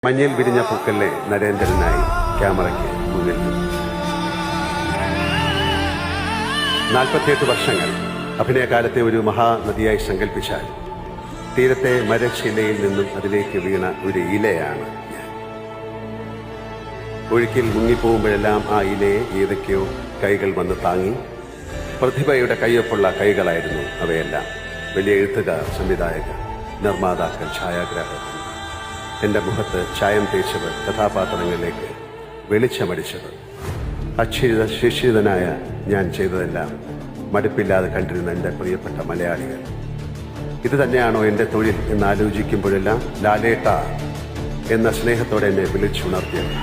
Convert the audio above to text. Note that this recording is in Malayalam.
മഞ്ഞിൽ വിരിഞ്ഞ പൂക്കലിലെ നരേന്ദ്രനായി ക്യാമറയ്ക്ക് മുന്നിൽ 48 വർഷങ്ങൾ അഭിനയകാലത്തെ ഒരു മഹാനദിയായി സങ്കല്പിച്ചാൽ തീരത്തെ മരശിലയിൽ നിന്നും അതിലേക്ക് വീണ ഒരു ഇലയാണ് ഞാൻ. ഒഴുക്കിൽ മുങ്ങിപ്പോകുമ്പോഴെല്ലാം ആ ഇലയെ ഏതൊക്കെയോ കൈകൾ വന്ന് താങ്ങി. പ്രതിഭയുടെ കയ്യൊപ്പുള്ള കൈകളായിരുന്നു അവയെല്ലാം. വലിയ എഴുത്തുകാർ, സംവിധായകർ, നിർമ്മാതാക്കൾ, ഛായാഗ്രാഹകർ, എൻ്റെ മുഖത്ത് ചായം തേച്ചവർ, കഥാപാത്രങ്ങളിലേക്ക് വെളിച്ചമടിച്ചവർ. ശിക്ഷിതനായ ഞാൻ ചെയ്തതെല്ലാം മടുപ്പില്ലാതെ കണ്ടിരുന്ന എൻ്റെ പ്രിയപ്പെട്ട മലയാളികൾ. ഇത് തന്നെയാണോ എൻ്റെ തൊഴിൽ എന്നാലോചിക്കുമ്പോഴെല്ലാം ലാലേട്ട എന്ന സ്നേഹത്തോടെ എന്നെ വിളിച്ചുണർത്തിയത്.